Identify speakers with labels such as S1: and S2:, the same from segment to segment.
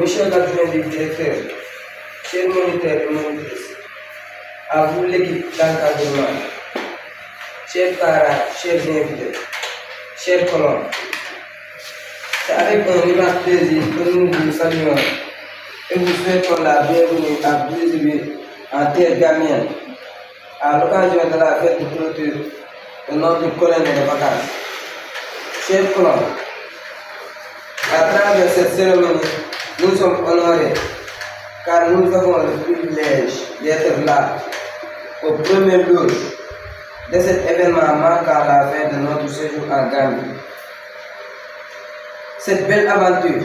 S1: monsieur l'adjoint du directeur, chers moniteurs et monitrices, à vous l'équipe d'encadrement, chers parents, chers invités, chers collègues, c'est avec un immense plaisir que nous vous saluons et vous souhaitons la bienvenue à Brésil en terre gamienne, à l'occasion de la fête de clôture de notre colonie de vacances. Chers collègues, à travers cette cérémonie, nous sommes honorés car nous avons le privilège d'être là au premier jour de cet événement marquant la fin de notre séjour en Gambie. Cette belle aventure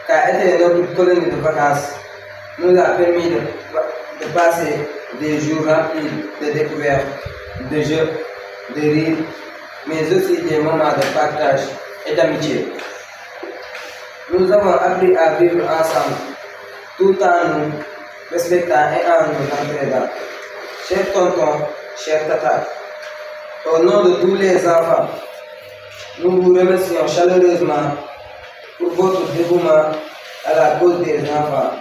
S1: qu'a été notre colonie de vacances nous a permis de passer des jours remplis de découvertes, de jeux, de rires, mais aussi des moments de partage et d'amitié. Nous avons appris à vivre ensemble, tout en nous respectant et en nous entraidant. Chers tontons, chers tatas, au nom de tous les enfants, nous vous remercions chaleureusement pour votre dévouement à la cause des enfants.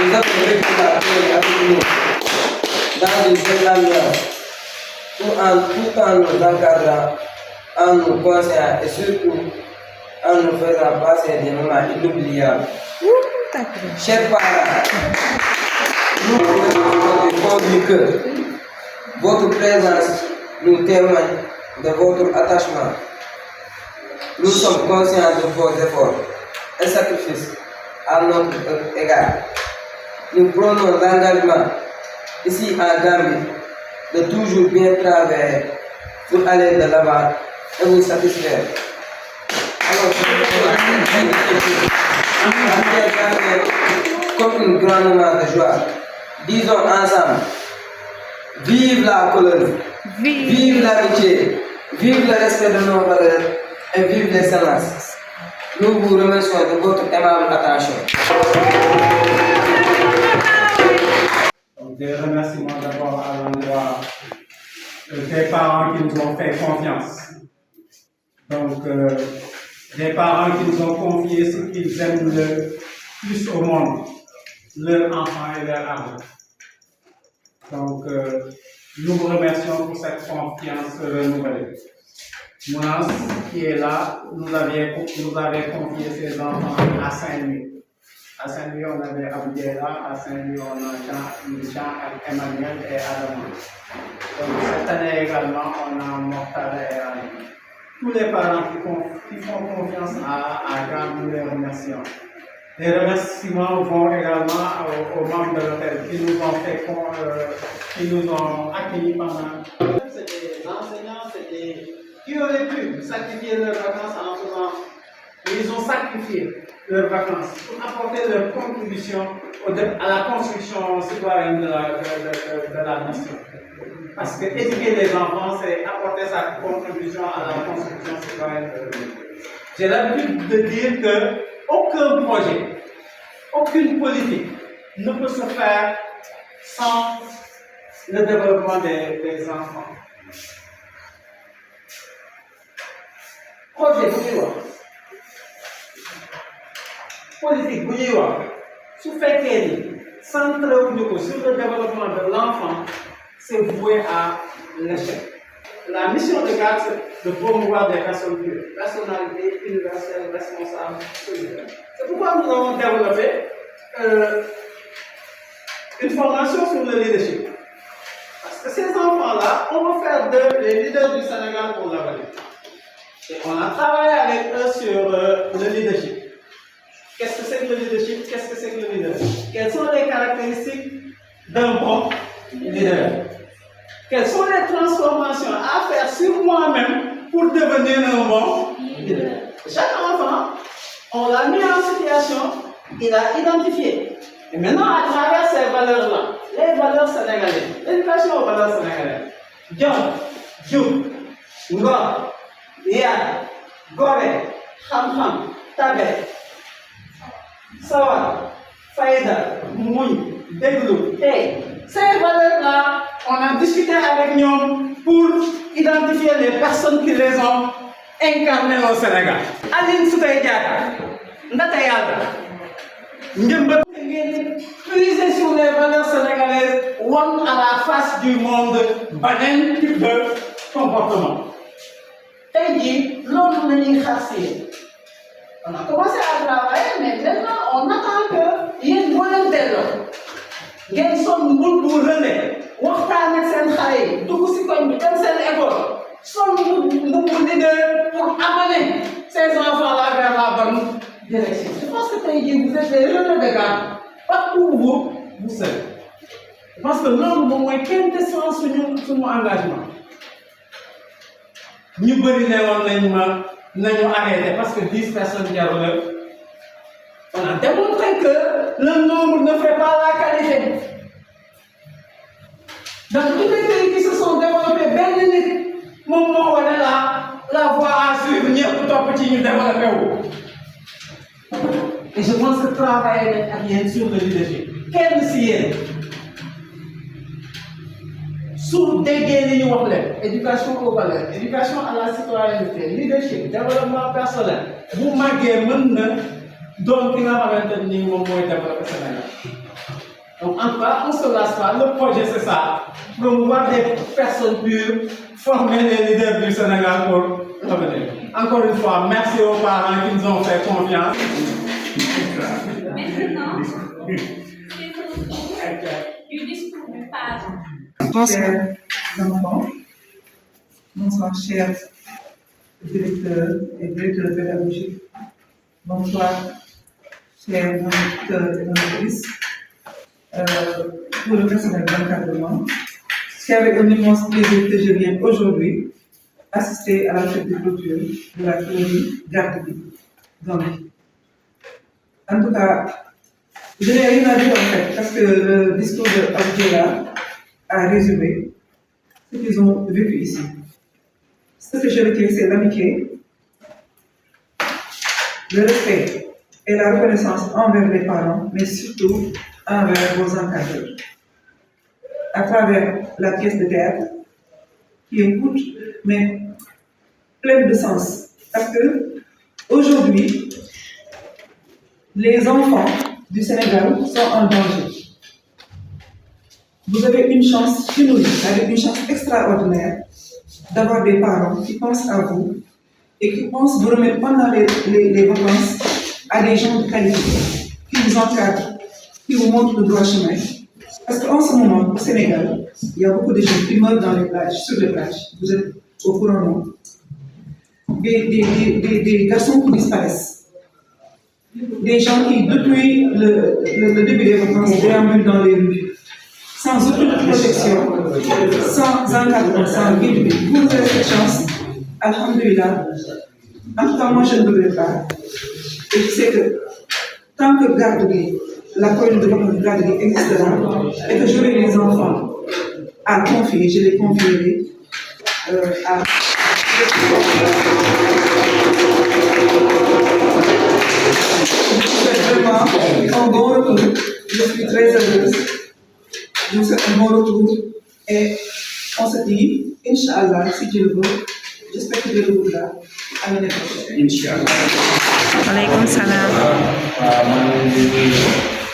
S1: Nous avons vécu la paix avec nous dans une belle ambiance, tout en nous encadrant, en nous conseillant et surtout en nous faisant passer des moments inoubliables. Chers parents, nous vous du fond du cœur. Votre présence nous témoigne de votre attachement. Nous sommes conscients de vos efforts et sacrifices à notre égard. Nous prenons l'engagement, ici en Gambie, de toujours bien travailler pour aller de l'avant et vous satisfaire. Alors, comme un grand moment de joie, disons ensemble, vive la colonie, vive l'amitié, vive le respect de nos valeurs et vive l'excellence. Nous vous remercions de votre aimable attention.
S2: Des remerciements d'abord à l'endroit des parents qui nous ont fait confiance. Donc, des parents qui nous ont confié ce qu'ils aiment le plus au monde, leurs enfants et leurs amours. Donc, nous vous remercions pour cette confiance renouvelée. Mounas, qui est là, nous avait confié ses enfants à Saint-Louis. À Saint-Louis, on avait Abdiela, à Saint-Louis, on a Jean, Emmanuel et Adam. Donc, cette année également, on a Mortala et Annie. Tous les parents qui font confiance à Grand, nous les remercions. Les remerciements vont également aux membres de l'hôtel qui nous ont fait, qui nous ont accueillis pendant. C'est des enseignants, qui auraient pu sacrifier leurs vacances en faisant. Ils ont sacrifié leurs vacances pour apporter leur contribution à la construction citoyenne de la nation. Parce que éduquer les enfants, c'est apporter sa contribution à la construction citoyenne. J'ai l'habitude de dire qu'aucun projet, aucune politique ne peut se faire sans le développement des enfants. Projet, politique, sous fait centre sur le développement de l'enfant, c'est voué à l'échec. La mission de GAD, c'est de promouvoir des personnes pures, personnalités universelles, responsables, solidaires. C'est pourquoi nous avons développé une formation sur le leadership. Parce que ces enfants-là, on va faire d'eux les leaders du Sénégal pour l'avenir. Et on a travaillé avec eux sur le leadership. Qu'est-ce que c'est que le leadership? Qu'est-ce que c'est que le leader? Quelles sont les caractéristiques d'un bon leader? Quelles sont les transformations à faire sur moi-même pour devenir un bon leader? Chaque enfant, on l'a mis en situation, il a identifié. Et maintenant, à travers ces valeurs-là, les valeurs sénégalaises, l'éducation aux valeurs sénégalaises, John, Diouf, Ngor, Yad, Goré, Ham, Tabé, Sawar, Faïda, Moui, Déglou, Hey. Ces valeurs-là, on a discuté avec nous pour identifier les personnes qui les ont incarnées au Sénégal. Aline Soutey Diatta, Ndata Yalda, njëmbat ngeen puiser sur les valeurs sénégalaises wan à la face du monde beneen type de comportement. tey jii loolu la ñuy xaar si yéen. On a commencé à travailler mais maintenant on attend que yéen boo leen delloo ngeen sol mbul bu relais waxtaan ak seen xale yi dugg si koñ bi dem seen école sol mbul bu leader pour amener ces enfants là vers la bonne direction. Je pense que tey jii vous êtes les relais de garde partout où vous serez. Parce que loolu moom mooy quintessence suñu engagement. ñu bëri ne woon nañu arrêté parce que 10 personnes jarul la. On a démontré que le nombre ne fait pas la qualité. Dans tous les pays qui se sont développés benn nit moom moo wane la voie à suivre ñëpp topp ci ñu développé wu. Et je pense que travailler nañ ak yéen sur le leadership kenn si yéen su déggee li ñu wax leen éducation aux valeurs éducation à la citoyenneté leadership développement personnel bu màggee mën na doon ki nga xamante ni moom mooy développer Sénégal. Donc en tout cas on se lasse pas le projet c'est ça promouvoir des personnes pures former les leaders du Sénégal pour revenir. Encore une fois merci aux parents qui nous ont fait confiance.
S3: Maintenant, c'est du discours du parent.
S4: Chers enfants, bonsoir chers directeurs et directeurs pédagogiques, bonsoir chers moniteurs et monitrices, pour le personnel d'encadrement. C'est avec un immense plaisir que je viens aujourd'hui assister à la fête de clôture de la colonie Garde-Vie, Gambie. En tout cas, je n'ai rien à dire en fait, parce que le discours de Abdullah a résumé ce qu'ils ont vécu ici. Ce que je retiens, c'est l'amitié, le respect et la reconnaissance envers les parents, mais surtout envers vos encadreurs. À travers la pièce de théâtre, qui est courte, mais pleine de sens. Parce que aujourd'hui, les enfants du Sénégal sont en danger. Vous avez une chance inouïe, une chance extraordinaire d'avoir des parents qui pensent à vous et qui pensent vous remettre pendant les vacances à des gens de qualité, qui vous encadrent, qui vous montrent le droit chemin. Parce qu'en ce moment, au Sénégal, il y a beaucoup de gens qui meurent dans les plages, sur les plages. Vous êtes au courant, non? Des garçons qui disparaissent. Des gens qui, depuis le début des vacances, déambulent dans les rues, sans aucune protection, sans encadrement, sans guide. Vous avez cette chance, alhamdoulilah. En tout cas, moi, je ne regrette pas. Et je sais que tant que Garde-Vie, la commune de votre Garde-Vie existera, et que j'aurai les enfants à confier, je les confierai à. Je vous souhaite vraiment un bon retour. Je suis très heureuse. Je vous souhaite un bon retour. Et on se dit, Inch'Allah, si Dieu le veut, j'espère que Dieu le voudra. À l'année prochaine. Inch'Allah.
S5: Waalaikum salam.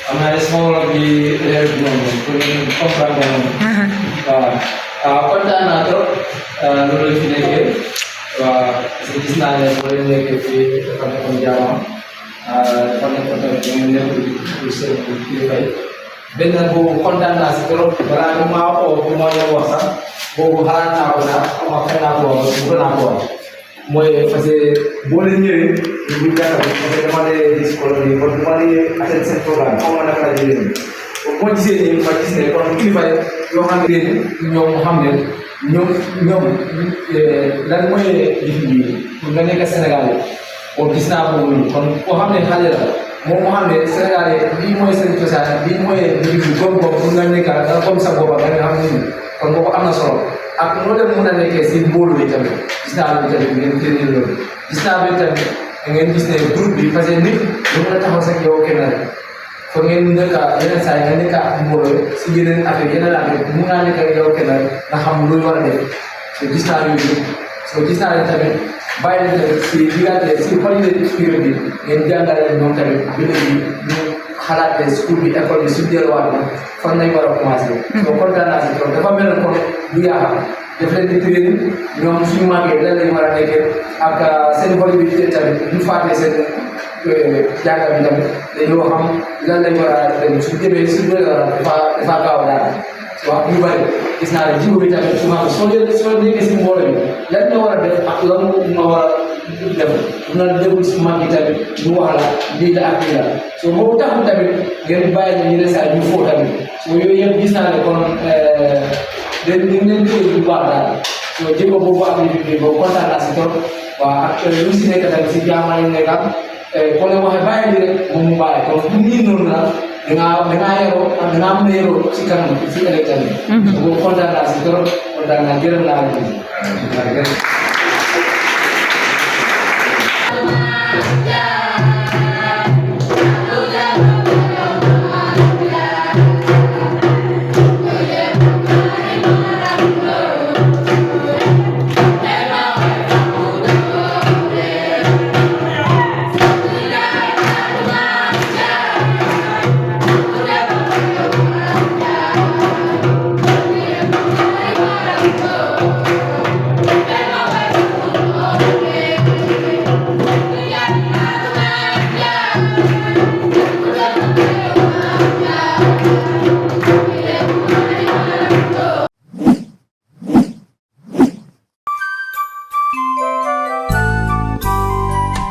S1: am na responsable bi élève bi noonu pour ñu comprendre noonu. waaw kontaan naa trop loolu la fi nekkee waaw parce que gis naa ne boo leen nekkee fii dafa nekkoon jaamam dafa nekkoon tamit ñu nekk pour seen kilifa yi benn boobu kontaan naa si trop balaa ñu maa oo bu ma leen wax sax boobu xalaat naa ko naa ma xëy naa ko wax bëgg naa ko wax mooy parce que boo leen ñëwee ñu gàttal parce que dama lay gis ko nii kon dama lay atteindre seen programme xaw ma naka la jëlee nii boo gisee nii ma gis ne kon kilifa yoo xam ne ñoom xam ne ñoom lan mooy lifi bi pour nga nekk Sénégal kon gis naa ko nii kon koo xam ne xale la moom moo xam ne Sénégal lii mooy seen cosaan lii mooy lifi bi comme pour nga nekk comme sa bopp nga xam ne kon boobu am na solo ak noo dem mën a nekkee si mbooloo yi tamit gis naa bi tamit ngeen génne loolu gis naa bi tamit ngeen gis ne groupe bi parce que nit lu mën a taxaw sax yow kenn rek foog ngeen nekk yeneen saa yi nga nekk ak mbooloo si yeneen affaire mun naa nekk ak yow kenn rek nga xam lu ñu war a def so gis naa yooyu so gis naa leen tamit bàyyi leen tamit si diggante si qualité de spirit bi ngeen jàngale ñoom tamit bi ñu
S6: xalaatee school bi école bi suñu delluwaat na fan nañ war a commencé. soo kontaan naa si trop dafa mel ne comme du yaaxa daf leen di train ñoom suñu màggee lan lañ war a nekkee ak seen volubilité tamit du fàtte seen jàngat bi tamit dañoo xam lan lañ war a dem suñu demee suñu dafa gaaw daal wax ñu bëri gis naa ne jiw bi tamit souvent soo nekkee si mbooloo bi lan nga war a def ak lan nga war a def mun na déglu si mag yi tamit mu wax la lii la ak lii la so boobu taxul tamit ngeen bàyyi na ñu ne saa ñu foo tamit so yooyu yëpp gis naa ne kon dañ leen déglu bu baax daal so jéego boobu ak bi boobu kontaan naa si trop waaw ak lu si nekk tamit si jaamaa yi nekk ak kon leen waxee bàyyi li rek moom mu bàyyi donc bu nii noonu la dangaa yoroo dangaa mën a yoroo si kanam si électeur bi. boobu kontaan naa si trop kontaan naa gërëm naa la